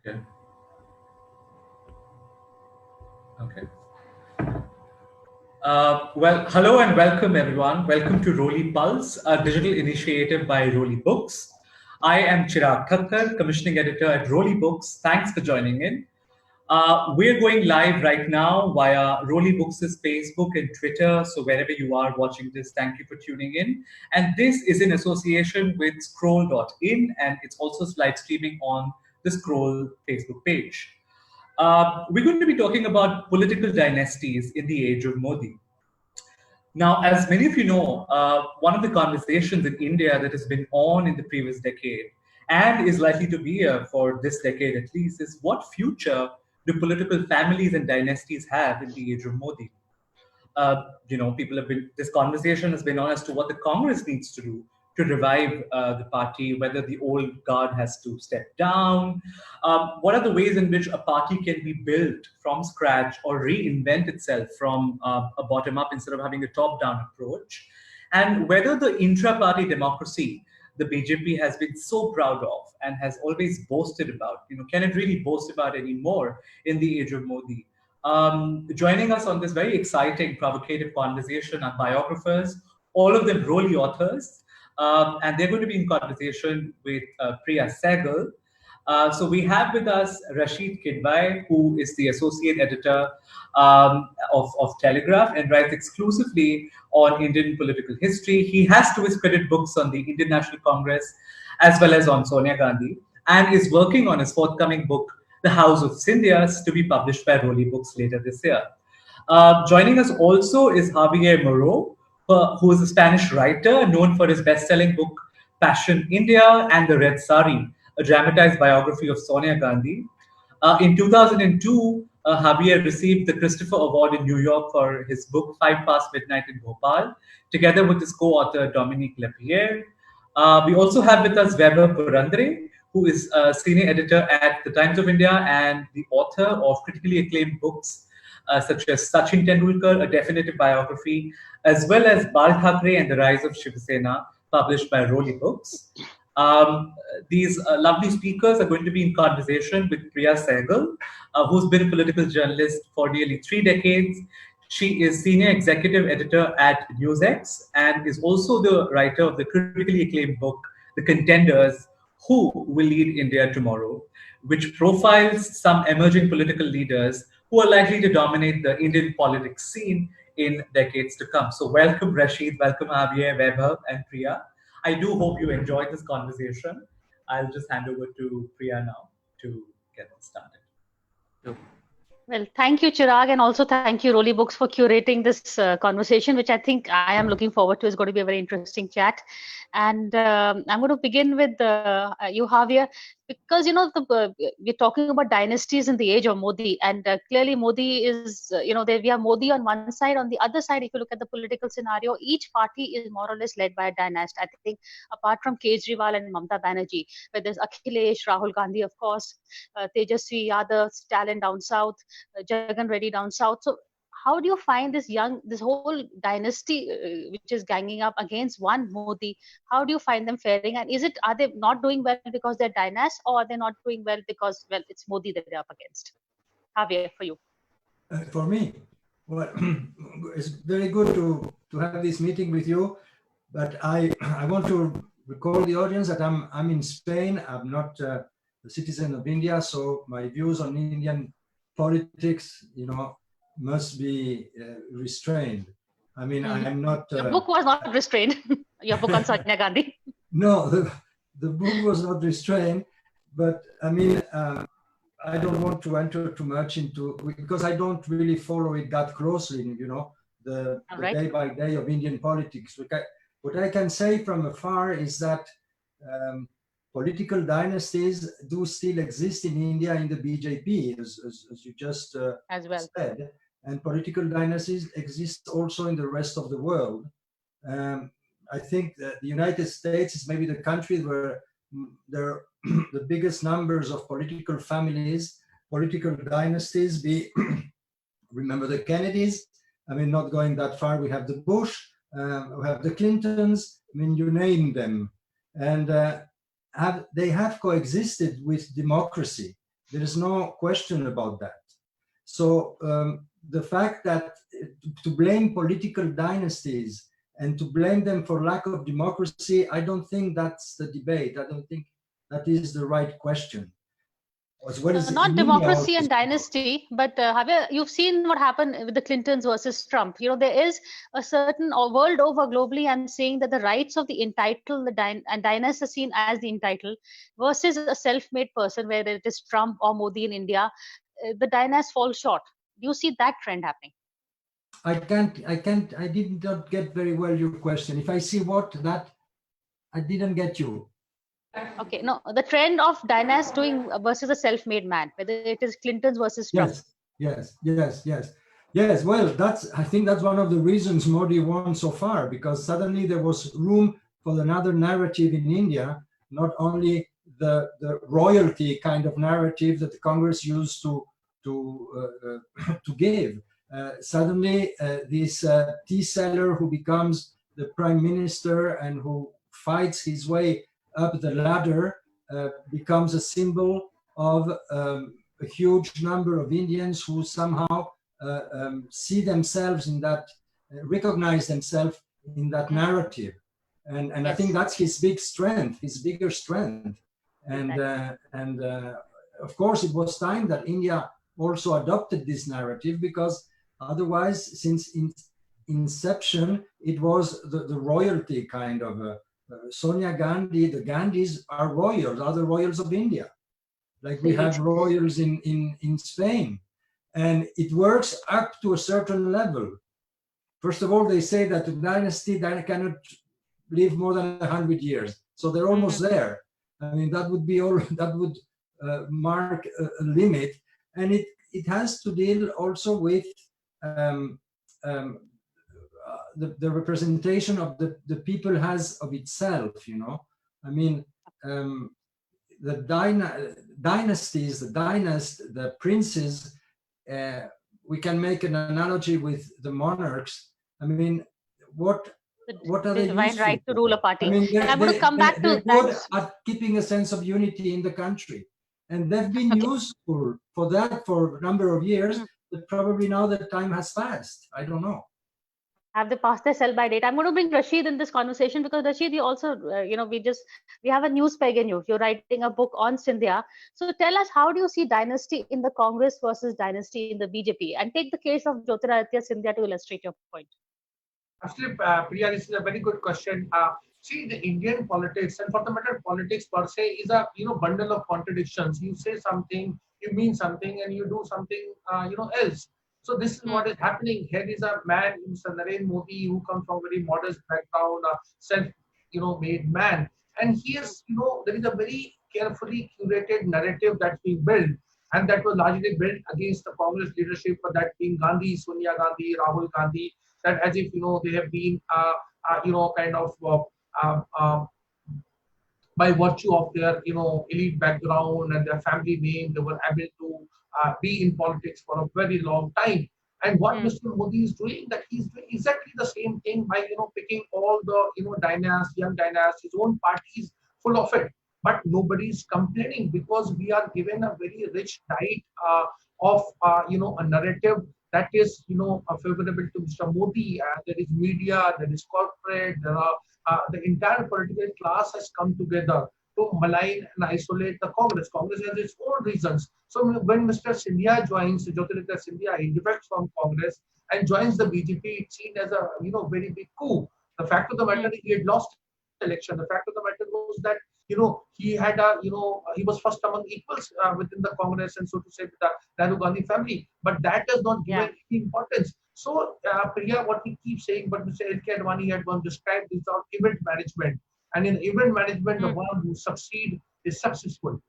Yeah. Okay. Well, hello and welcome, everyone. Welcome to Roli Pulse, a digital initiative by Roli Books. I am Chirag Thakkar, commissioning editor at Roli Books. Thanks for joining in. We're going live right now via Roli Books' Facebook and Twitter. So wherever you are watching this, thank you for tuning in. And this is in association with Scroll.in, and it's also live streaming on the Scroll Facebook page. We're going to be talking about political dynasties in the age of Modi. Now, as many of you know, one of the conversations in India that has been on in the previous decade and is likely to be here for this decade at least is what future do political families and dynasties have in the age of Modi? People have been, this conversation has been on as to what the Congress needs to do to revive the party, whether the old guard has to step down, what are the ways in which a party can be built from scratch or reinvent itself from a bottom up instead of having a top down approach, and whether the intra party democracy the BJP has been so proud of and has always boasted about, can it really boast about anymore in the age of Modi? Joining us on this very exciting, provocative conversation are biographers, all of them Roli authors, and they're going to be in conversation with Priya Sahgal. So we have with us Rasheed Kidwai, who is the associate editor of Telegraph and writes exclusively on Indian political history. He has to his credit books on the Indian National Congress as well as on Sonia Gandhi, and is working on his forthcoming book, The House of Scindias, to be published by Roli Books later this year. Joining us also is Javier Moro, who is a Spanish writer known for his best-selling book Passion India and The Red Sari, a dramatized biography of Sonia Gandhi. In 2002, Javier received the Christopher Award in New York for his book Five Past Midnight in Bhopal, together with his co-author Dominique Lapierre. We also have with us Vaibhav Purandare, who is a senior editor at the Times of India and the author of critically acclaimed books such as Sachin Tendulkar, a definitive biography, as well as Bal Thackeray and the Rise of Shiv Sena, published by Roli Books. These lovely speakers are going to be in conversation with Priya Sahgal, who's been a political journalist for nearly 3 decades. She is senior executive editor at NewsX and is also the writer of the critically acclaimed book, The Contenders, Who Will Lead India Tomorrow, which profiles some emerging political leaders who are likely to dominate the Indian politics scene in decades to come. So welcome Rasheed, welcome Javier, Vaibhav and Priya. I do hope you enjoyed this conversation. I'll just hand over to Priya now to get it started. Well, thank you, Chirag, and also thank you, Roli Books, for curating this conversation, which I think I am looking forward to. It's going to be a very interesting chat. And I'm going to begin with you, Javier, because, we're talking about dynasties in the age of Modi. And clearly, Modi is, we have Modi on one side. On the other side, if you look at the political scenario, each party is more or less led by a dynasty. I think, apart from Kejriwal and Mamata Banerjee, where there's Akhilesh, Rahul Gandhi, of course, Tejasvi Yadav, Stalin down south, Jagan Reddy down south. So how do you find this whole dynasty which is ganging up against one Modi? How do you find them faring? And are they not doing well because they're dynasts, or are they not doing well because, well, it's Modi that they're up against? Javier, for you. For me, well, it's very good to have this meeting with you, but I want to recall the audience that I'm in Spain. I'm not a citizen of India, so my views on Indian politics, must be restrained. I mean, I'm not. Your book was not restrained. Your book on Sonia Gandhi. No, the book was not restrained, but I mean, I don't want to enter too much into, because I don't really follow it that closely. The day by day of Indian politics. What I can say from afar is that political dynasties do still exist in India in the BJP, as you just said, and political dynasties exist also in the rest of the world. I think that the United States is maybe the country where there are the biggest numbers of political families, political dynasties. Remember the Kennedys? I mean, not going that far, we have the Bush, we have the Clintons, I mean, you name them. And they have coexisted with democracy. There is no question about that. So the fact that to blame political dynasties and to blame them for lack of democracy, I don't think that's the debate. I don't think that is the right question. As well as not in democracy India, and dynasty, but Javier, you've seen what happened with the Clintons versus Trump. You know, there is a certain world over globally, I'm saying that the rights of the entitled and dynasty are seen as the entitled versus a self-made person, whether it is Trump or Modi in India, the dynasty falls short. Do you see that trend happening? I did not get very well your question. If I see what, that I didn't get you. Okay, no, the trend of dynasty doing versus a self-made man, whether it is Clinton's versus Trump. Yes. Well, I think that's one of the reasons Modi won so far, because suddenly there was room for another narrative in India, not only the royalty kind of narrative that the Congress used to give. Suddenly, this tea seller who becomes the prime minister and who fights his way up the ladder becomes a symbol of a huge number of Indians who somehow see themselves in that, recognize themselves in that narrative. And yes. I think that's his bigger strength. And of course, it was time that India also adopted this narrative, because otherwise, since inception, it was the royalty kind of Sonia Gandhi, the Gandhis are royals, are the royals of India. Like we have royals in Spain. And it works up to a certain level. First of all, they say that the dynasty cannot live more than 100 years. So they're almost there. I mean, that would mark a limit. And it has to deal also with the representation of the people has of itself, you know. I mean, the dynasties, the princes, we can make an analogy with the monarchs. I mean, what are they divine right to rule a party? I mean, I'm going to come back to that. Good at keeping a sense of unity in the country, and they've been useful for that for a number of years. But probably now the time has passed. I don't know. Have they passed their sell-by date? I'm going to bring Rasheed in this conversation, because Rasheed, you also, we have a news peg in you. You're writing a book on Scindia. So tell us, how do you see dynasty in the Congress versus dynasty in the BJP? And take the case of Jyotiraditya Scindia to illustrate your point. Actually, Priya, this is a very good question. See, the Indian politics, and for the matter, politics per se, is a bundle of contradictions. You say something, you mean something, and you do something else. So this is what is happening. Here is a man, Mr. Narendra Modi, who comes from a very modest background, a self-made man, and he is, there is a very carefully curated narrative that's being built, and that was largely built against the Congress leadership, but that being Gandhi, Sonia Gandhi, Rahul Gandhi, that as if they have been by virtue of their elite background and their family name, they were able to be in politics for a very long time. And what Mr. Modi is doing, that he's doing exactly the same thing by picking all the young dynasties, his own party is full of it, but nobody is complaining, because we are given a very rich diet of a narrative that is favorable to Mr. Modi. There is media, there is corporate, there are the entire political class has come together to malign and isolate the Congress. Congress has its own reasons. So when Mr. Scindia joins, Jyotiraditya Scindia, he defects from Congress and joins the BJP, it's seen as a very big coup. The fact of the matter is he had lost the election. The fact of the matter was that he had he was first among equals within the Congress, and so to say, with the Rahul Gandhi family. But that does not give any importance. So Priya, what we keep saying, but Mr. L.K. Advani had one described is our event management. And in event management, the one who succeeds is successful.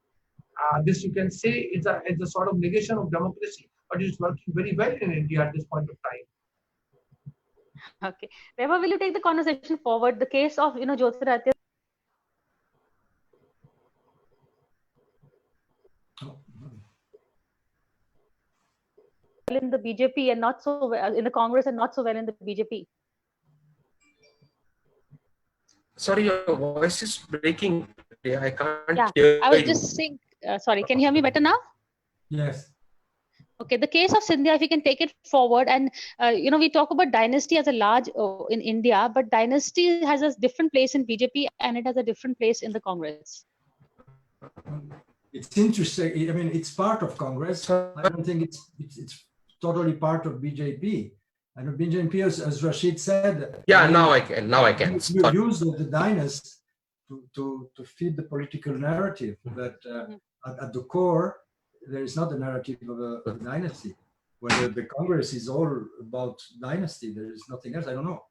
This you can say is a sort of negation of democracy, but it's working very well in India at this point of time. Okay, Vaibhav, will you take the conversation forward? The case of Jyotiraditya in the BJP and not so well in the Congress, and not so well in the BJP. Sorry, your voice is breaking. I can't Yeah, hear I was you. just saying. Sorry, can you hear me better now? Yes. Okay, the case of Scindia, if you can take it forward, and we talk about Dynasty as a large in India, but Dynasty has a different place in BJP and it has a different place in the Congress. It's interesting. I mean, it's part of Congress. I don't think it's totally part of BJP. And BJP, as Rasheed said, Yeah, now I can. Now I can. you use the dynasty to feed the political narrative, but at the core, there is not a narrative of a dynasty. Whether the Congress is all about dynasty, there is nothing else. I don't know.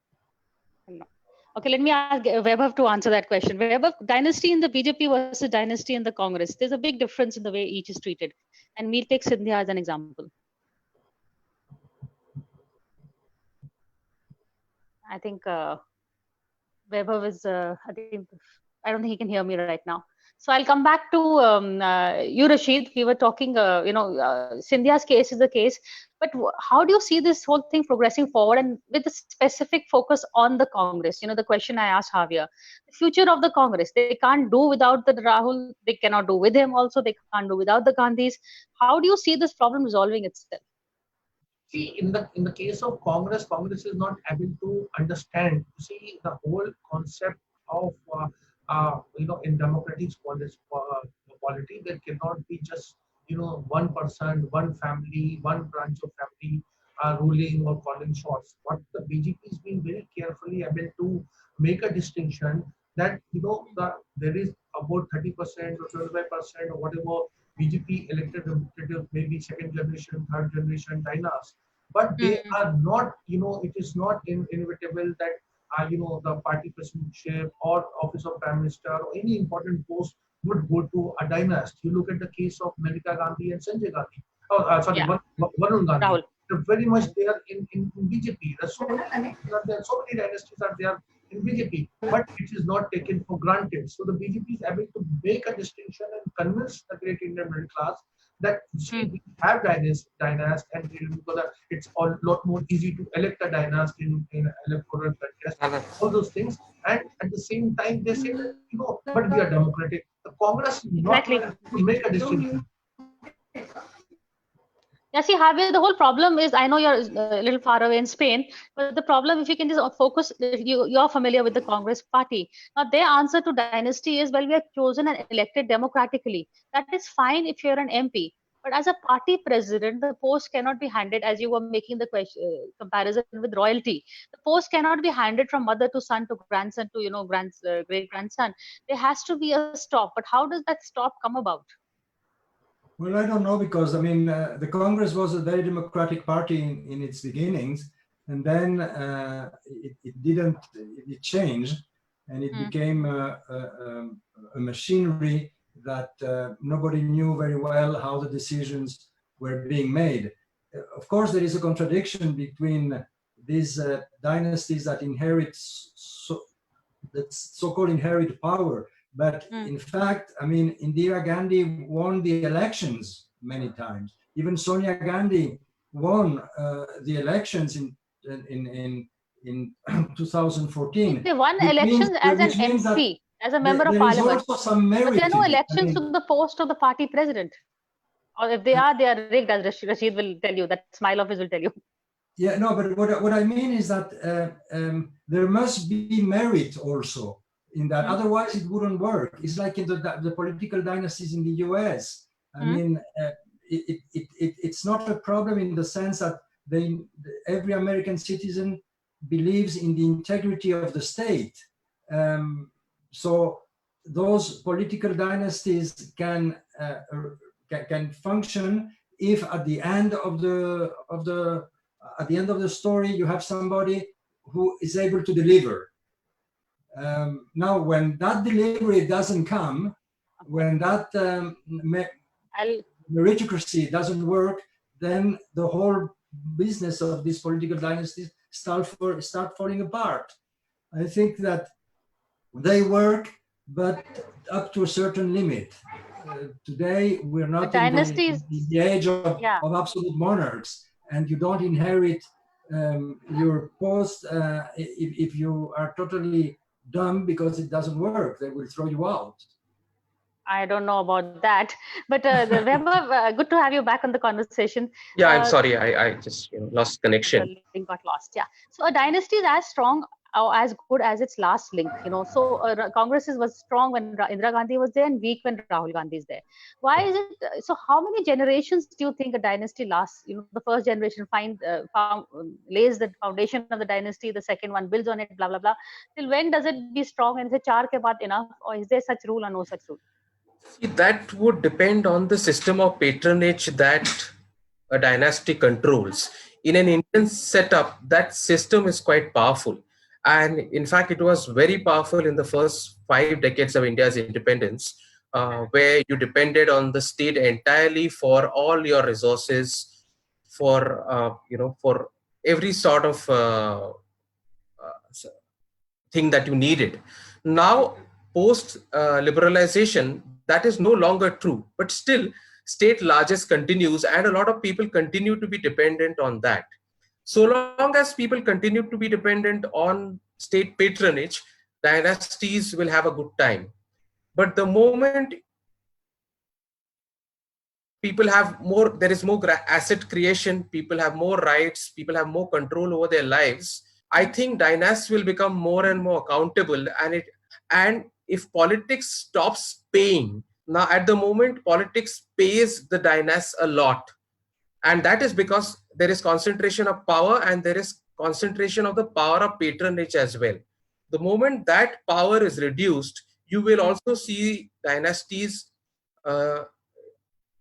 Okay, let me ask Vaibhav to answer that question. Vaibhav, dynasty in the BJP versus dynasty in the Congress. There's a big difference in the way each is treated. And we'll take Scindia as an example. I think Vaibhav is, I don't think he can hear me right now. So I'll come back to you, Rasheed. We were talking, Scindia's case is the case, but how do you see this whole thing progressing forward, and with a specific focus on the Congress? The question I asked Javier, the future of the Congress, they can't do without the Rahul, they cannot do with him also, they can't do without the Gandhis. How do you see this problem resolving itself? See, in the case of Congress is not able to understand. See, the whole concept of in democratic polity, there cannot be just one person, one family, one branch of family ruling or calling shots. What the BJP is being very carefully able to make a distinction that there is about 30% or 25% or whatever BJP elected representatives, maybe second generation, third generation dynasties, but they are not, it is not inevitable that, the party presidentship or office of prime minister or any important post would go to a dynasty. You look at the case of Maneka Gandhi and Sanjay Gandhi. Varun Gandhi. Rahul. They're very much there in BJP. There's so many dynasties are there in BJP, but it is not taken for granted. So the BJP is able to make a distinction and convince the great Indian middle class that we have dynasty and because it's a lot more easy to elect a dynasty in electoral contest, all those things. And at the same time, they say that, but we are democratic. The Congress is not able to make a distinction. Yeah, see, Javier, the whole problem is, I know you're a little far away in Spain, but the problem, if you can just focus, you're familiar with the Congress party. Now, their answer to dynasty is, well, we are chosen and elected democratically. That is fine if you're an MP. But as a party president, the post cannot be handed, as you were making the comparison with royalty. The post cannot be handed from mother to son to grandson to, great grandson. There has to be a stop. But how does that stop come about? Well, I don't know, because I mean, the Congress was a very democratic party in its beginnings, and then it changed, and it became a machinery that nobody knew very well how the decisions were being made. Of course, there is a contradiction between these dynasties that inherit so-called inherit power. But in fact, I mean, Indira Gandhi won the elections many times. Even Sonia Gandhi won the elections in 2014. They won elections as an MP, as a member of parliament. Also some merit, but there are no elections to the post of the party president. Or if they are rigged, as Rasheed will tell you, that smile of his will tell you. Yeah, no, but what I mean is that there must be merit also in that. Otherwise it wouldn't work. It's like in the political dynasties in the US. I mean, it's not a problem in the sense that every American citizen believes in the integrity of the state. So those political dynasties can function if at the end of the story you have somebody who is able to deliver. Now, when that delivery doesn't come, when that meritocracy doesn't work, then the whole business of these political dynasties start falling apart. I think that they work, but up to a certain limit. Today, we're not in the age of absolute monarchs, and you don't inherit your post if you are totally dumb because it doesn't work. They will throw you out. I don't know about that, but Vaibhav, good to have you back on the conversation. Yeah, I'm sorry. I just lost The connection. link got lost. Yeah. So a dynasty is as strong or as good as its last link. So Congress was strong when Indira Gandhi was there and weak when Rahul Gandhi is there. Why is it? So how many generations do you think a dynasty lasts? The first generation lays the foundation of the dynasty. The second one builds on it. Blah blah blah. Till when does it be strong? And is it char ke baad enough, or is there such rule or no such rule? See, that would depend on the system of patronage that a dynasty controls. In an Indian setup, that system is quite powerful. And in fact, it was very powerful in the first 5 decades of India's independence, where you depended on the state entirely for all your resources, for every sort of thing that you needed. Now, post liberalization, that is no longer true, but still, state largesse continues, and a lot of people continue to be dependent on that. So long as people continue to be dependent on state patronage, dynasties will have a good time. But the moment people have more, there is more asset creation, people have more rights, people have more control over their lives, I think dynasties will become more and more accountable. And if politics stops paying, now at the moment politics pays the dynasties a lot, and that is because there is concentration of power and there is concentration of the power of patronage as well. The moment that power is reduced, you will also see dynasties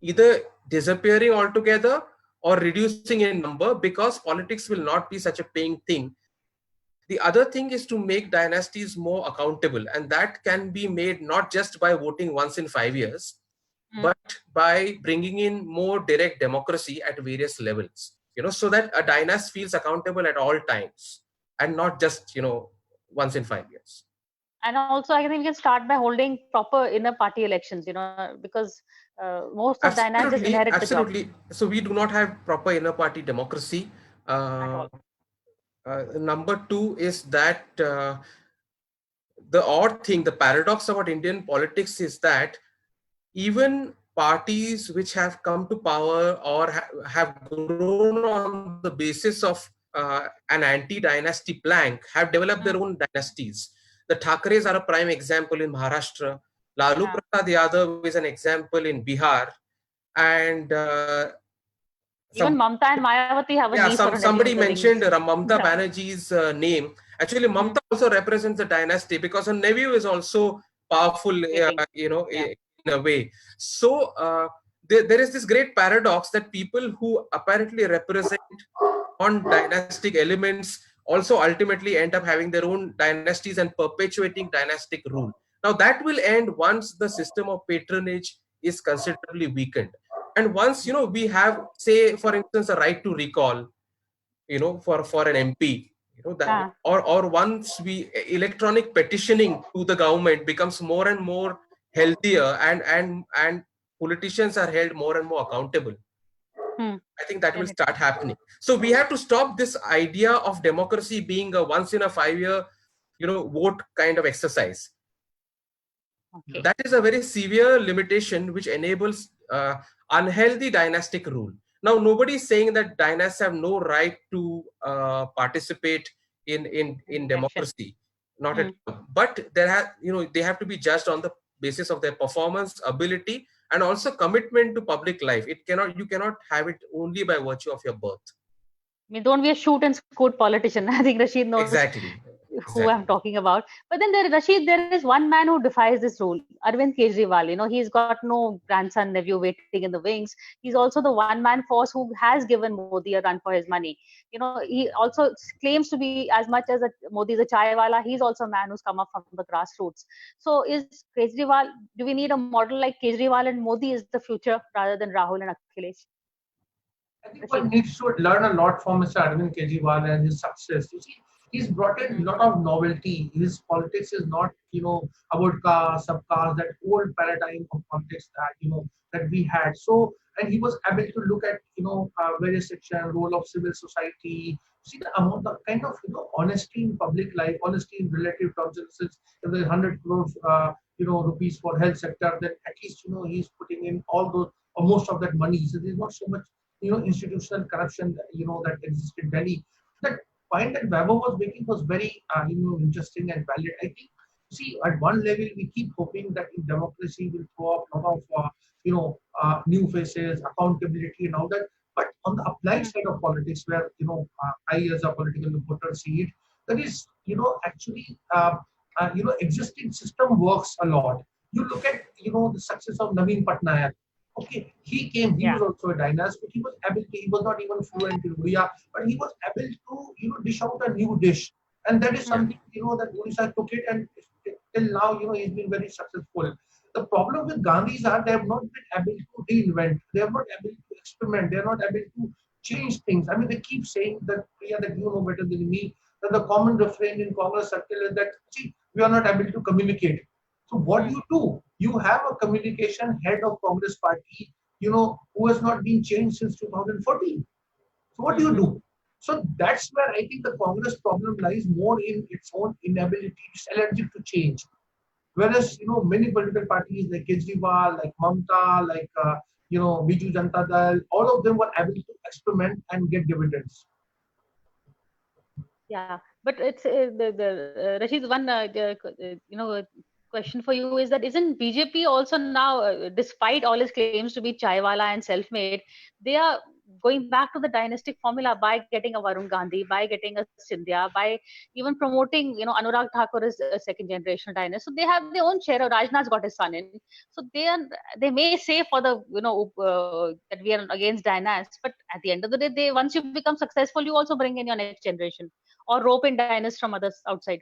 either disappearing altogether or reducing in number, because politics will not be such a paying thing. The other thing is to make dynasties more accountable, and that can be made not just by voting once in 5 years, but by bringing in more direct democracy at various levels, so that a dynasty feels accountable at all times and not just, once in 5 years. And also, I think we can start by holding proper inner party elections, because most of dynasties just inherit the job. Absolutely. So we do not have proper inner party democracy. Number two is that the odd thing, the paradox about Indian politics is that even parties which have come to power or have grown on the basis of an anti-dynasty plank have developed their own dynasties. The Thakres are a prime example in Maharashtra. Lalu Prasad Yadav is an example in Bihar. And even Mamta and Mayawati have a niece. Somebody mentioned Mamta Banerjee's name. Actually, Mamta also represents a dynasty because her nephew is also powerful, in a way. So there is this great paradox that people who apparently represent non-dynastic elements also ultimately end up having their own dynasties and perpetuating dynastic rule. Now that will end once the system of patronage is considerably weakened. And once, we have, say, for instance, a right to recall, for an MP, or once electronic petitioning to the government becomes more and more healthier, and politicians are held more and more accountable. I think that will start happening. So we have to stop this idea of democracy being a once in a 5-year, vote kind of exercise. Okay. That is a very severe limitation which enables unhealthy dynastic rule. Now, nobody is saying that dynasties have no right to participate in democracy, not at all. But they have to be judged on the basis of their performance, ability, and also commitment to public life. You cannot have it only by virtue of your birth. I mean, don't be a shoot and scoot politician. I think Rasheed knows exactly who I'm talking about. But then Rasheed, there is one man who defies this rule, Arvind Kejriwal. He's got no grandson, nephew waiting in the wings. He's also the one-man force who has given Modi a run for his money. He also claims to be, as much as Modi is a chaiwala, he's also a man who's come up from the grassroots. So is Kejriwal, do we need a model like Kejriwal and Modi is the future rather than Rahul and Akhilesh? I think one needs to learn a lot from Mr. Arvind Kejriwal and his success. You see, he's brought in a lot of novelty. His politics is not, about caste, subcaste, that old paradigm of politics that we had. So, and he was able to look at, various sections, role of civil society, see the amount of kind of, honesty in public life, honesty in relative terms. If there's 100 crores, rupees for health sector, then at least, he's putting in all those or most of that money. So there's not so much, institutional corruption, that exists in Delhi. That point that Vaibhav was making was very, interesting and valid. I think, see, at one level, we keep hoping that in democracy will throw up a lot of, new faces, accountability and all that. But on the applied side of politics, where, I as a political reporter see it, that is, actually, existing system works a lot. You look at, the success of Naveen Patnaik. Okay, he came, he was also a dynast, but he was not even fluent in Odia, but he was able to, dish out a new dish. And that is something, that Odisha took it, and till now, he's been very successful. The problem with Gandhis are they have not been able to reinvent, they are not able to experiment, they are not able to change things. I mean, they keep saying that, Priya, that you know better than me, that the common refrain in Congress circle is that, see, we are not able to communicate. So what do? You have a communication head of Congress party, who has not been changed since 2014. So what do you do? So that's where I think the Congress problem lies more in its own inability, it's allergic to change. Whereas, many political parties like Kidwai, like Mamta, like, Biju Janata Dal, all of them were able to experiment and get dividends. Yeah, but it's Rasheed, one question for you is that isn't BJP also now, despite all its claims to be chaiwala and self-made, they are going back to the dynastic formula by getting a Varun Gandhi, by getting a Scindia, by even promoting, Anurag Thakur is a second generation dynast. So they have their own chair. Rajnath's got his son in. So they may say for the, that we are against dynasts, but at the end of the day, once you become successful, you also bring in your next generation or rope in dynasts from others outside.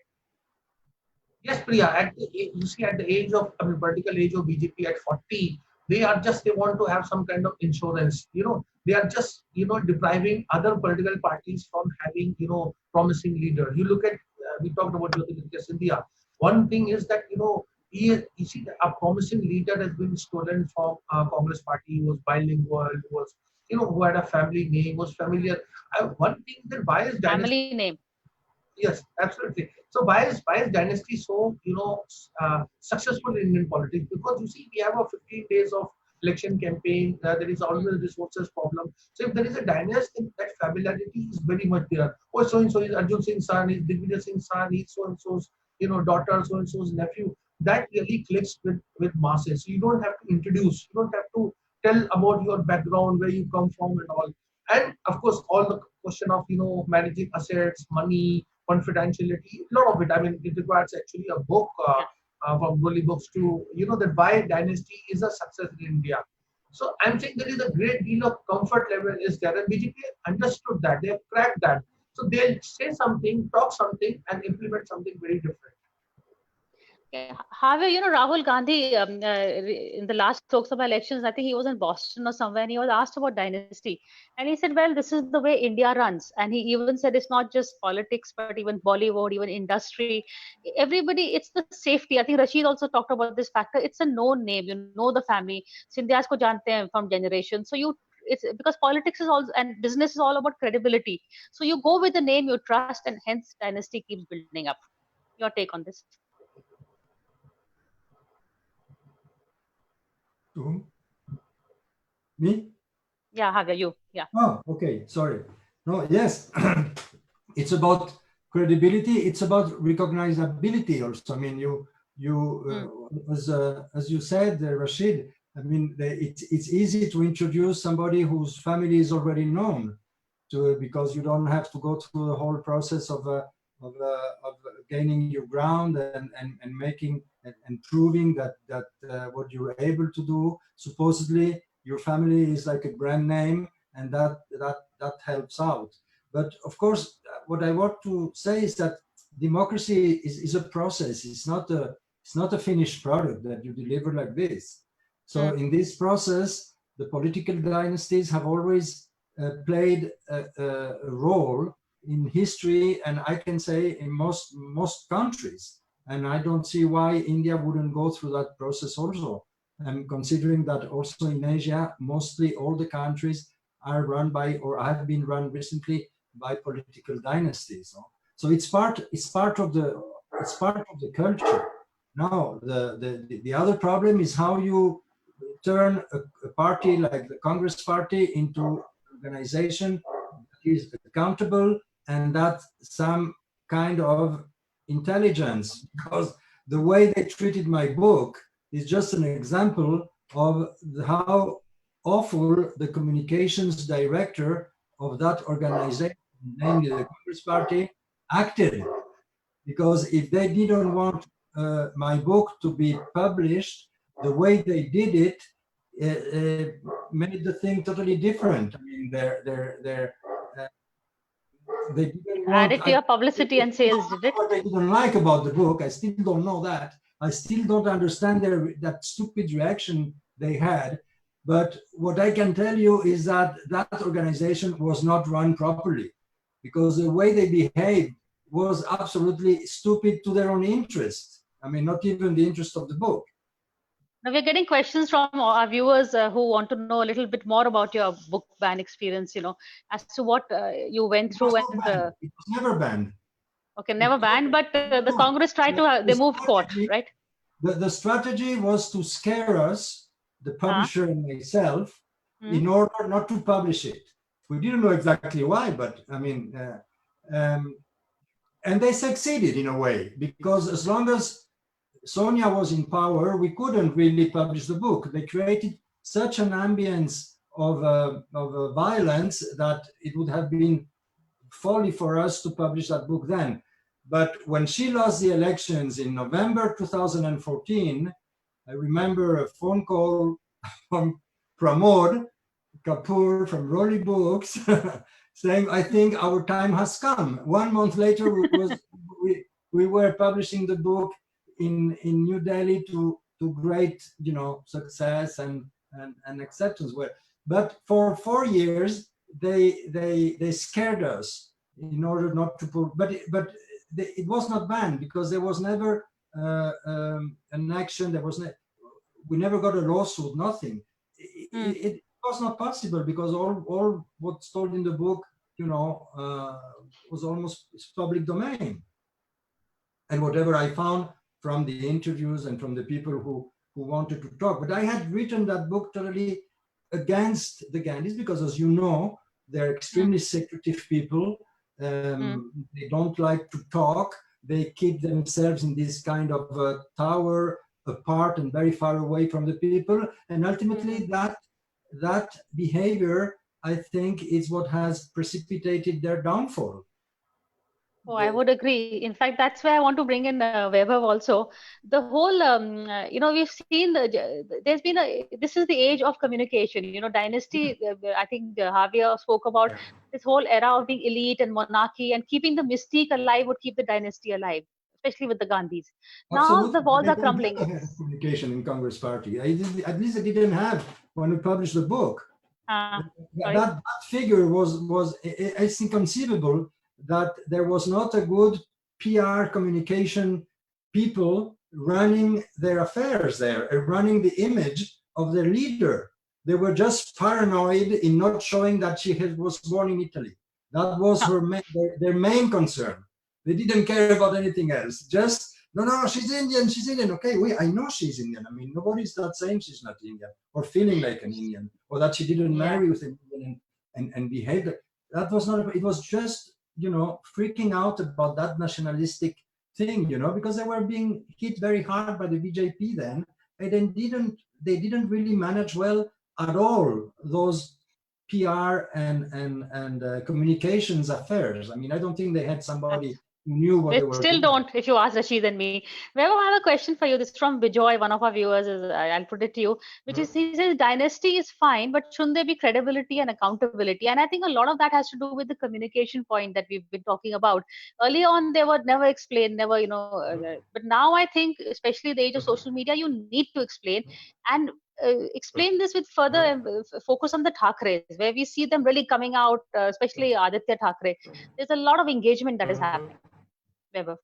Yes, Priya, at the age of, political age of BJP at 40, they want to have some kind of insurance. They are just, depriving other political parties from having, promising leader. You look at, we talked about Jyotirmadya Scindia. One thing is that, you see, a promising leader has been stolen from Congress party. He was bilingual, was, who had a family name, was familiar. One thing that why is family name. Yes, absolutely. So why is Dynasty so successful in Indian politics? Because you see, we have a 15 days of election campaign. There is always resources problem. So if there is a dynasty, that familiarity is very much there. Oh, so and so is Arjun Singh's son, is Digvijay Singh's son, is so and so's daughter, so and so's nephew. That really clicks with masses. So you don't have to introduce. You don't have to tell about your background, where you come from, and all. And of course, all the question of managing assets, money, confidentiality, a lot of it. I mean, it requires actually a book from Roli Books to, that why Dynasty is a success in India. So I'm saying there is a great deal of comfort level is there, and BJP understood that, they have cracked that. So they'll say something, talk something, and implement something very different. However, Rahul Gandhi, in the last Lok Sabha elections, I think he was in Boston or somewhere, and he was asked about dynasty. And he said, well, this is the way India runs. And he even said it's not just politics, but even Bollywood, even industry. Everybody, it's the safety. I think Rasheed also talked about this factor. It's a known name. You know the family. Scindias ko jante hain from generations. So it's because politics is also, and business is all about credibility. So you go with the name you trust, and hence dynasty keeps building up. Your take on this? To whom? Me? Yeah, Javier, you. Yeah. Oh, okay. Sorry. No, yes. It's about credibility. It's about recognizability also. I mean, as you said, Rasheed, I mean, it's easy to introduce somebody whose family is already known because you don't have to go through the whole process of gaining your ground and making and proving that what you're able to do, supposedly your family is like a brand name, and that helps out. But of course, what I want to say is that democracy is a process. It's not a finished product that you deliver like this. So in this process, the political dynasties have always played a role in history, and I can say in most countries. And I don't see why India wouldn't go through that process also. And considering that also in Asia, mostly all the countries are run by or have been run recently by political dynasties. So it's part of the culture. Now, the other problem is how you turn a party like the Congress Party into an organization that is accountable and that some kind of intelligence, because the way they treated my book is just an example of how awful the communications director of that organization, namely the Congress Party, acted. Because if they didn't want my book to be published, the way they did it made the thing totally different. I mean, they didn't want. Added to your publicity and sales, did it? What they didn't like about the book, I still don't know that. I still don't understand that stupid reaction they had. But what I can tell you is that that organization was not run properly, because the way they behaved was absolutely stupid to their own interest. I mean, not even the interest of the book. Now we're getting questions from our viewers who want to know a little bit more about your book ban experience, as to what you went through. It was never banned. Okay, never banned, but the Congress tried to, they moved court, right? The strategy was to scare us, the publisher and myself, in order not to publish it. We didn't know exactly why, but I mean, and they succeeded in a way, because as long as Sonia was in power, we couldn't really publish the book. They created such an ambience of violence that it would have been folly for us to publish that book then. But when she lost the elections in November 2014, I remember a phone call from Pramod Kapoor from Roli Books saying, I think our time has come. 1 month later, we were publishing the book in New Delhi to great, success and acceptance. But for 4 years, they scared us in order not to put. But it was not banned, because there was never an action. We never got a lawsuit. Nothing. It was not possible, because all what's told in the book, was almost public domain. And whatever I found from the interviews and from the people who wanted to talk. But I had written that book totally against the Gandhis, because, as you know, they're extremely secretive people. They don't like to talk. They keep themselves in this kind of tower, apart and very far away from the people. And ultimately that behavior, I think, is what has precipitated their downfall. Oh, I would agree. In fact, that's where I want to bring in Vaibhav also. The whole, we've seen this is the age of communication. Dynasty, I think Javier spoke about this whole era of being elite and monarchy, and keeping the mystique alive would keep the dynasty alive, especially with the Gandhis. Now the walls are crumbling. Communication in Congress Party. At least they didn't have when we published the book. That figure was it's inconceivable that there was not a good PR communication people running their affairs there, running the image of their leader. They were just paranoid in not showing that she was born in Italy. That was their main concern. They didn't care about anything else. Just, no, she's Indian. Okay, I know she's Indian. I mean, nobody's not saying she's not Indian or feeling like an Indian, or that she didn't marry with an Indian and behave. That was not, it was just, freaking out about that nationalistic thing, because they were being hit very hard by the BJP then, and they didn't really manage well at all those PR and communications affairs. I mean, I don't think they had somebody who knew what they were still doing. Don't, if you ask Rasheed and me. Vaibhav, I have a question for you. This is from Bijoy, one of our viewers. I'll put it to you, which is, he says, Dynasty is fine, but shouldn't there be credibility and accountability? And I think a lot of that has to do with the communication point that we've been talking about. Early on, they were never explained, but now I think, especially the age of social media, you need to explain, and explain this with further focus on the Thakres, where we see them really coming out, especially Aditya Thakre. There's a lot of engagement that is happening. Vaibhav.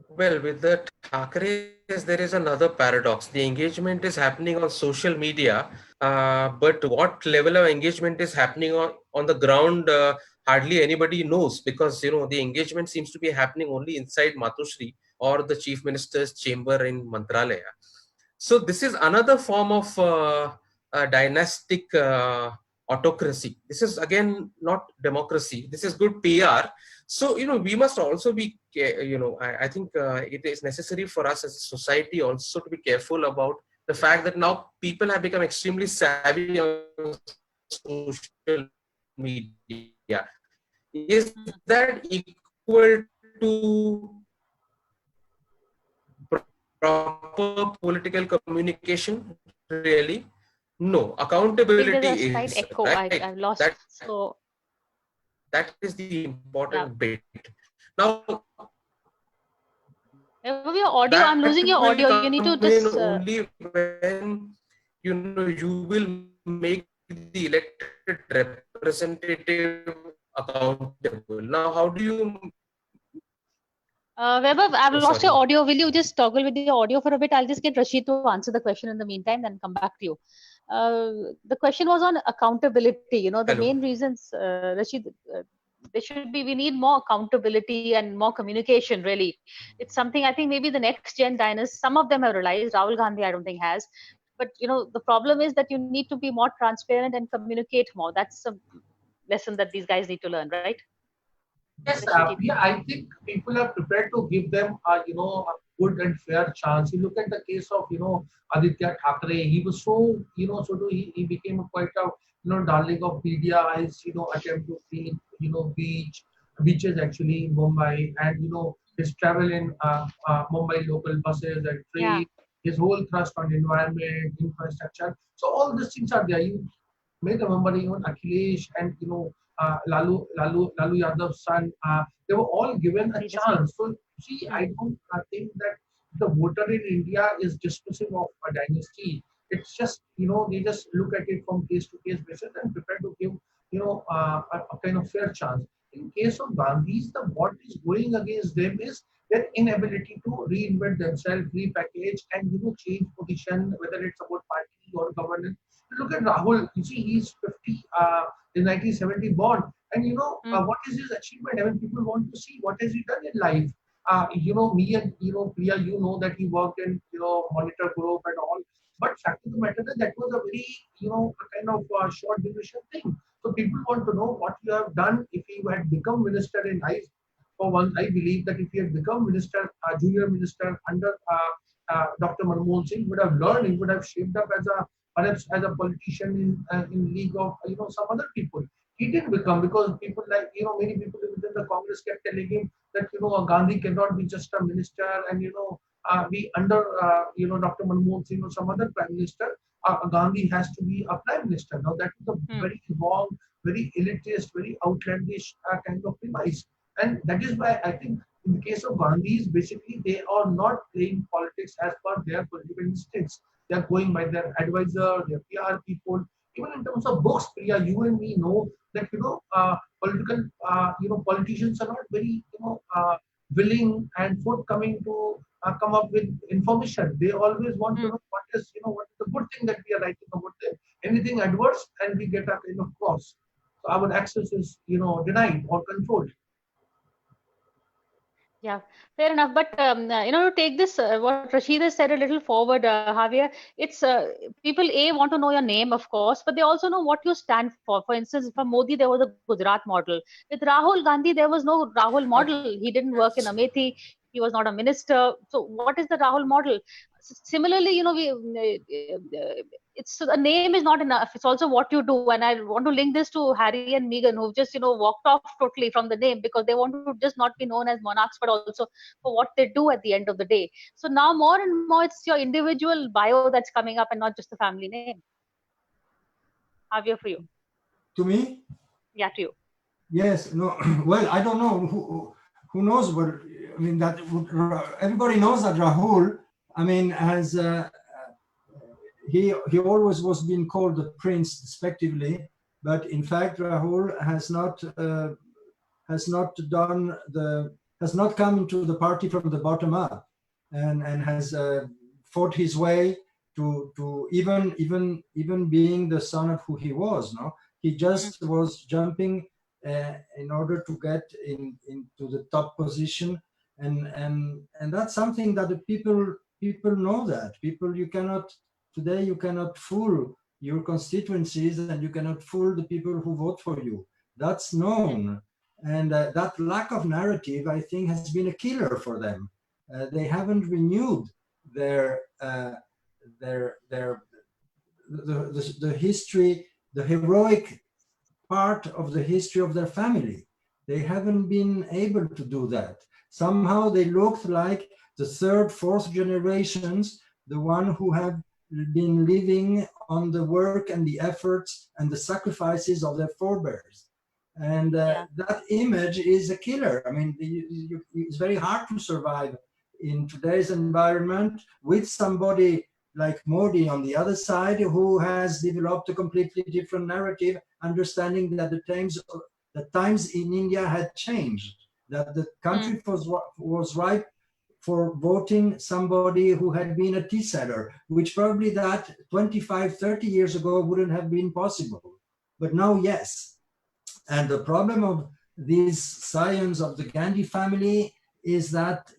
Well, with the Thakres, there is another paradox. The engagement is happening on social media, but what level of engagement is happening on the ground hardly anybody knows, because the engagement seems to be happening only inside Matushri or the chief minister's chamber in Mantralaya. So this is another form of dynastic autocracy. This is again not democracy. This is good PR. So we must also be, I think it is necessary for us as a society also to be careful about the fact that now people have become extremely savvy on social media. Is that equal to proper political communication? Really? No. I think Accountability there's a slight is, echo. right? I've lost. That So that is the yeah. important bit. Now, Vaibhav, your audio, I'm that losing your will audio. You need to come in just only when you will make the elected representative accountable. Now, how do you? Vaibhav, I've Oh, lost your sorry. audio. Will you just toggle with the audio for a bit? I'll just get Rasheed to answer the question in the meantime, then come back to you. The question was on accountability. The Hello. main reasons, Rasheed, there should be, we need more accountability and more communication, really. It's something I think maybe the next gen dynasty, some of them have realized. Rahul Gandhi, I don't think has. But, the problem is that you need to be more transparent and communicate more. That's a lesson that these guys need to learn, right? Yes, Rasheed. yeah, I think people are prepared to give them, a good and fair chance. You look at the case of, Aditya Thackeray. He was so, he became quite a, darling of media. His, attempt to clean, beaches actually in Mumbai, and his travel in Mumbai local buses and Yeah. trains. His whole thrust on environment, infrastructure. So all these things are there. You may remember even Akhilesh and Lalu Yadav's son. They were all given a Leadership. chance. So see, I don't think that the voter in India is dismissive of a dynasty. It's just they just look at it from case to case basis and prepare to give a kind of fair chance. In case of Gandhis, what is going against them is their inability to reinvent themselves, repackage, and change position, whether it's about party or governance. Look at Rahul. You see, he's 50, in 1970 born, and what is his achievement? I mean, people want to see what has he done in life. Me and Priya, that he worked in Monitor Group and all. But fact of the matter is that was a very a kind of short duration thing. So people want to know what you have done if you had become minister in I. For one, I believe that if he had become minister, junior minister under Dr. Manmohan Singh, would have learned, he would have shaped up as a perhaps as a politician in league of some other people. He didn't become because people like many people within the Congress kept telling him that Gandhi cannot be just a minister and be under Dr. Manmohan Singh or some other prime minister. Gandhi has to be a prime minister. Now that was a very wrong, very elitist, very outlandish kind of premise, and that is why I think in the case of Gandhis, basically they are not playing politics as per their political instincts. They are going by their advisor, their PR people. Even in terms of books, Priya, you and me know that political politicians are not very willing and forthcoming to come up with information. They always want to know what is the good thing that we are writing about them. Anything adverse, and we get a kind of cross. So our access is denied or controlled. Yeah, fair enough. But to take this, what Rasheed has said a little forward, Javier, it's people want to know your name, of course, but they also know what you stand for. For instance, for Modi, there was a Gujarat model. With Rahul Gandhi, there was no Rahul model. He didn't work in Amethi. He was not a minister. So, what is the Rahul model? Similarly, it's a name is not enough. It's also what you do. And I want to link this to Harry and Meghan, who've just walked off totally from the name because they want to just not be known as monarchs, but also for what they do at the end of the day. So now more and more, it's your individual bio that's coming up and not just the family name. Javier, for you. To me? Yeah, to you. Yes. No. Well, I don't know who knows what. I mean, that everybody knows that Rahul. I mean, has he always was being called the prince, respectively, but in fact, Rahul has not come into the party from the bottom up, and has fought his way to even being the son of who he was. No, he just was jumping in order to get into the top position, and that's something that the people know. That people, you cannot fool your constituencies, and you cannot fool the people who vote for you. That's known, and that lack of narrative, I think, has been a killer for them. They haven't renewed their the history, the heroic part of the history of their family. They haven't been able to do that. Somehow they looked like the third, fourth generations, the one who have been living on the work and the efforts and the sacrifices of their forebears. And that image is a killer. I mean, it's very hard to survive in today's environment with somebody like Modi on the other side, who has developed a completely different narrative, understanding that the times in India had changed, that the country was ripe for voting somebody who had been a tea seller, which probably that 25, 30 years ago wouldn't have been possible. But now, yes. And the problem of these scions of the Gandhi family is that,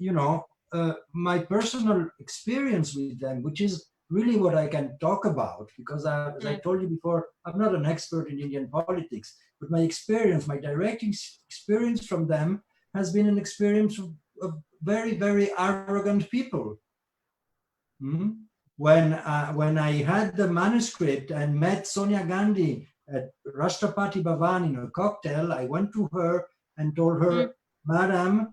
my personal experience with them, which is really what I can talk about, because as I told you before, I'm not an expert in Indian politics, but my experience, my direct experience from them has been an experience of very, very arrogant people. When I had the manuscript and met Sonia Gandhi at Rashtrapati Bhavan in a cocktail, I went to her and told her, Madam,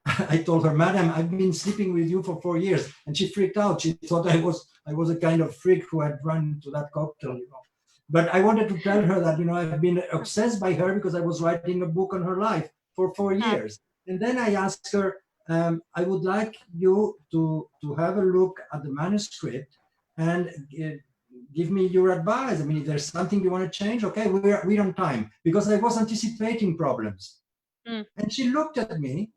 I told her, Madam, I've been sleeping with you for 4 years. And she freaked out. She thought I was a kind of freak who had run to that cocktail, But I wanted to tell her that, I've been obsessed by her because I was writing a book on her life for 4 years. And then I asked her, I would like you to have a look at the manuscript and give me your advice. I mean, if there's something you want to change, okay, we're on time, because I was anticipating problems. And she looked at me,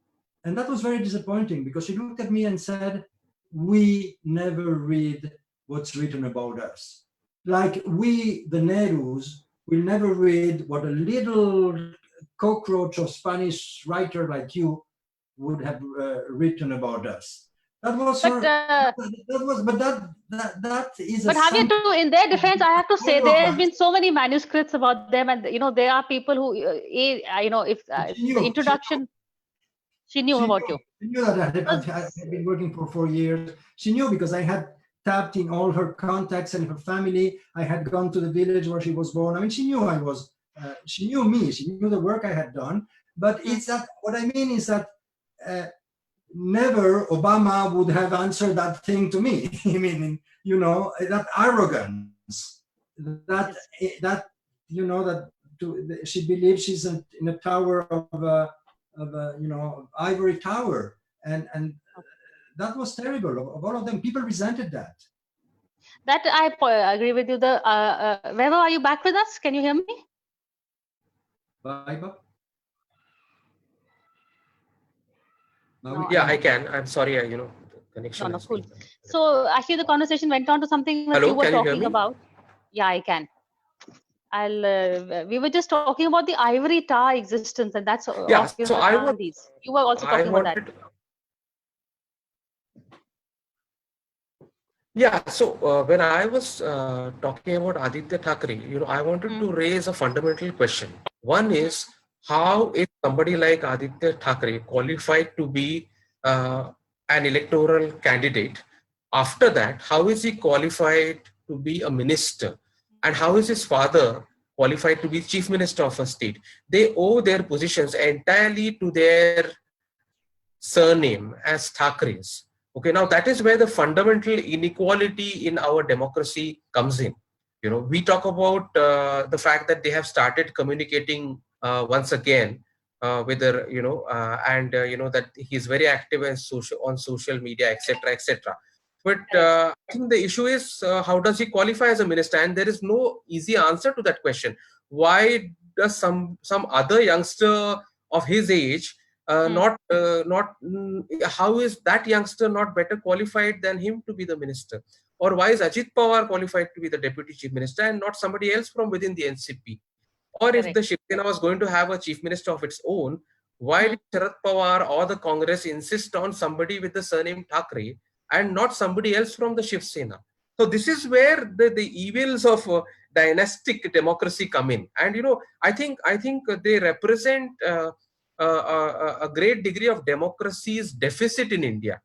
and that was very disappointing, because she looked at me and said, we never read what's written about us. Like we, the Nehrus, will never read what a little cockroach of Spanish writer like you would have written about us. That was her. That is. But Javier, in their defense, I have to say there have been so many manuscripts about them, and there are people who, if the introduction, she knew about you. She knew that I've been working for 4 years. She knew because I had tapped in all her contacts and her family. I had gone to the village where she was born. I mean, she knew I was. She knew me. She knew the work I had done. But it's that. What I mean is that. Never Obama would have answered that thing to me. I mean, that arrogance, that she believes she's in a tower of ivory tower, and that was terrible. Of all of them, people resented that. That I agree with you. Vaibhav, are you back with us? Can you hear me? Vaibhav? No, yeah, I can. I'm sorry, the connection. No, cool. So actually, the conversation went on to something that you were talking about. Yeah, I can. We were just talking about the ivory tower existence, and that's so you were also talking about that. Yeah, so when I was talking about Aditya Thackeray, I wanted to raise a fundamental question. One is, how is somebody like Aditya Thackeray qualified to be an electoral candidate? After that, how is he qualified to be a minister? And how is his father qualified to be chief minister of a state? They owe their positions entirely to their surname as Thackerays. Okay, now that is where the fundamental inequality in our democracy comes in. We talk about the fact that they have started communicating once again with their, that he's very active on social media, etc. But I think the issue is, how does he qualify as a minister? And there is no easy answer to that question. Why does some other youngster of his age how is that youngster not better qualified than him to be the minister? Or why is Ajit Pawar qualified to be the deputy chief minister and not somebody else from within the NCP? or if the Shiv Sena was going to have a chief minister of its own, why did Sharad Pawar or the Congress insist on somebody with the surname Thackeray and not somebody else from the Shiv Sena? So this is where the evils of dynastic democracy come in. And I think they represent a great degree of democracy's deficit in India.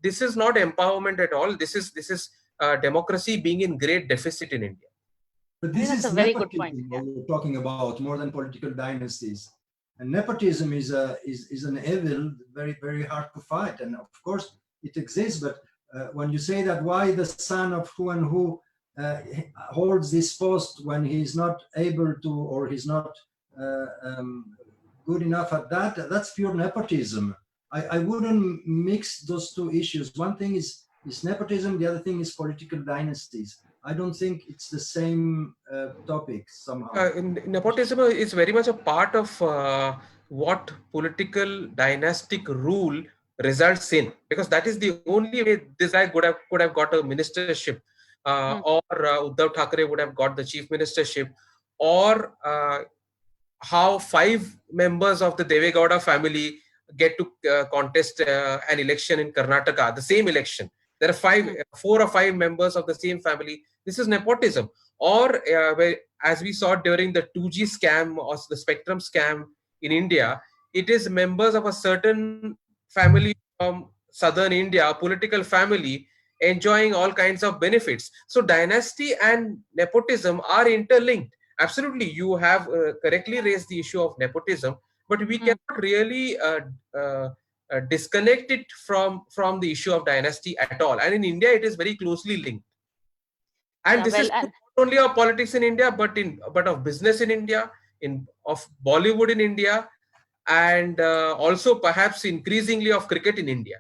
This is not empowerment at all. This is democracy being in great deficit in India. But this is a very good point. we're talking about more than political dynasties. And nepotism is an evil, very, very hard to fight. And of course it exists, but when you say that why the son of who and who holds this post when he's not able to, or he's not good enough at that, that's pure nepotism. I wouldn't mix those two issues. One thing is nepotism, the other thing is political dynasties. I don't think it's the same topic somehow. Nepotism is very much a part of what political dynastic rule results in, because that is the only way this guy could have got a ministership, or Uddhav Thackeray would have got the chief ministership, or how 5 members of the Deve Gowda family get to contest an election in Karnataka, the same election. There are 4 or 5 members of the same family. This is nepotism. Or as we saw during the 2G scam or the Spectrum scam in India, it is members of a certain family from southern India, a political family, enjoying all kinds of benefits. So dynasty and nepotism are interlinked. Absolutely, you have correctly raised the issue of nepotism, but we cannot really disconnect it from the issue of dynasty at all. And in India, it is very closely linked. And this is not only of politics in India, but of business in India, of Bollywood in India, and also perhaps increasingly of cricket in India.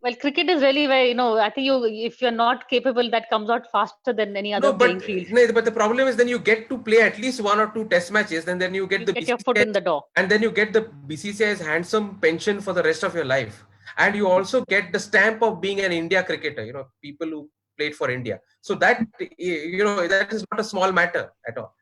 Well, cricket is really very, I think if you're not capable, that comes out faster than any other playing field. No, but the problem is then you get to play at least 1 or 2 test matches, and then you get your foot in the door. And then you get the BCCI's handsome pension for the rest of your life. And you also get the stamp of being an India cricketer, people who played for India. So that, that is not a small matter at all.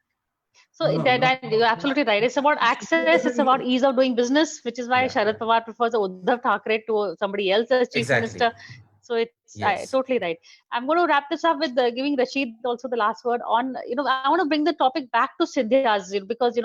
So you're absolutely right. It's about access. It's about ease of doing business, which is why Sharad Pawar prefers Uddhav Thackeray to somebody else as chief minister. So it's totally right. I'm going to wrap this up with giving Rasheed also the last word on, I want to bring the topic back to Scindia's, because,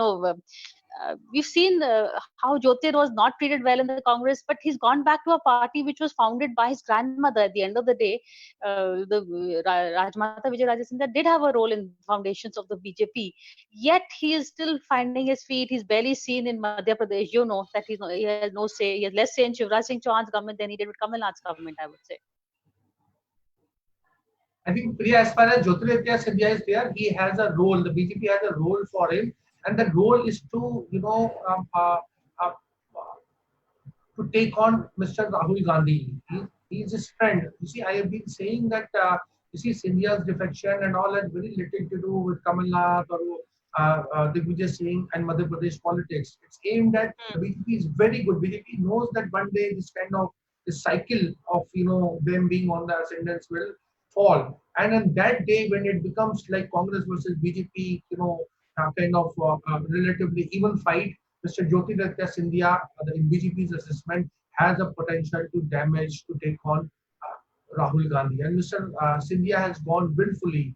we've seen how Jyotir was not treated well in the Congress, but he's gone back to a party which was founded by his grandmother. At the end of the day, the Rajmata Vijayaraja Scindia did have a role in foundations of the BJP. Yet he is still finding his feet. He's barely seen in Madhya Pradesh. That he has no say. He has less say in Shivraj Singh Chauhan's government than he did with Kamal Nath's government, I would say. I think, Priya, as far as Jyotiraditya Scindia is there, he has a role. The BJP has a role for him. And the goal is to, to take on Mr. Rahul Gandhi. He's his friend. You see, I have been saying that, Scindia's defection and all has very little to do with Kamal Nath or Digvijay Singh and Madhya Pradesh politics. It's aimed at, the BJP is very good. BJP knows that one day this cycle of, them being on the ascendance will fall. And on that day, when it becomes like Congress versus BJP, kind of relatively even fight, Mr. Jyotiraditya Scindia, in BJP's assessment, has a potential to damage, to take on Rahul Gandhi. And Mr. Scindia has gone willfully,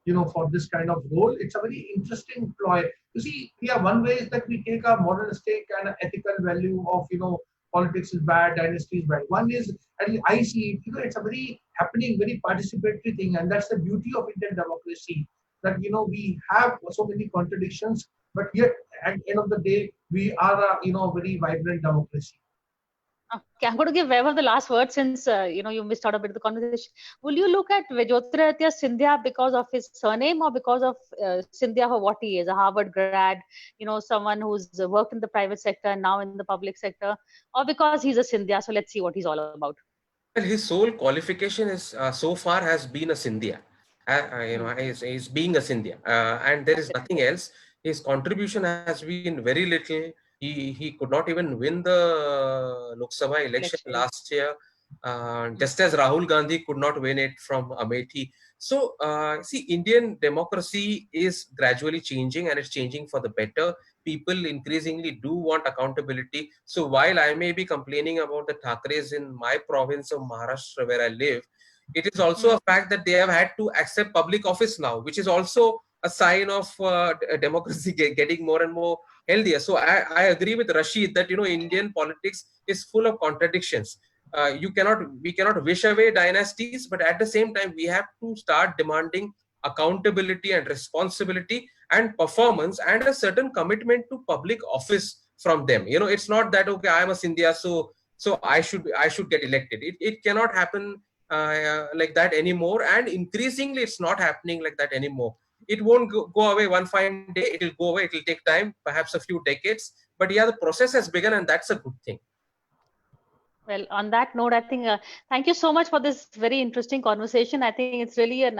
for this kind of role. It's a very interesting ploy. You see, one way is that we take a moralistic and ethical value of, politics is bad, dynasty is bad. One is, and I see it, it's a very happening, very participatory thing. And that's the beauty of Indian democracy. That we have so many contradictions, but yet at the end of the day, we are a very vibrant democracy. Okay, I'm going to give Vaibhav the last word since you missed out a bit of the conversation. Will you look at Jyotiraditya Scindia because of his surname or because of Scindia for what he is, a Harvard grad, someone who's worked in the private sector and now in the public sector, or because he's a Scindia? So let's see what he's all about. Well, his sole qualification is so far has been a Scindia. He's being a Scindia, and there is nothing else. His contribution has been very little. He could not even win the Lok Sabha election last year. just as Rahul Gandhi could not win it from Amethi. So, see, Indian democracy is gradually changing, and it's changing for the better. People increasingly do want accountability. So, while I may be complaining about the Thakres in my province of Maharashtra where I live, it is also a fact that they have had to accept public office now, which is also a sign of democracy getting more and more healthier. So, I agree with Rasheed that Indian politics is full of contradictions. We cannot wish away dynasties, but at the same time we have to start demanding accountability and responsibility and performance and a certain commitment to public office from them. It's not that okay, I'm a Scindia, so I should get elected. It cannot happen like that anymore, and increasingly it's not happening like that anymore. It won't go away one fine day. It will go away. It will take time, perhaps a few decades, but yeah, the process has begun, and that's a good thing. Well, on that note, I think thank you so much for this very interesting conversation. I think it's really an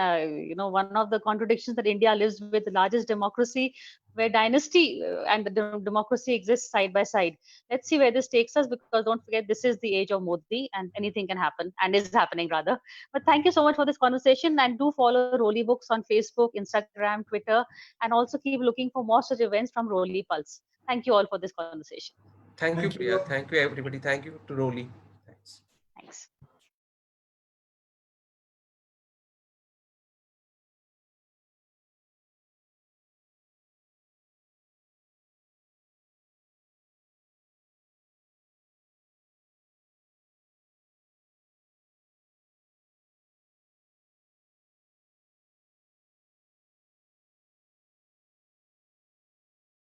one of the contradictions that India lives with, the largest democracy, where dynasty and the democracy exists side by side. Let's see where this takes us, because don't forget, this is the age of Modi, and anything can happen, and is happening rather. But thank you so much for this conversation, and do follow Roli Books on Facebook, Instagram, Twitter, and also keep looking for more such events from Roli Pulse. Thank you all for this conversation. Thank you, Priya. Thank you, everybody. Thank you to Roli.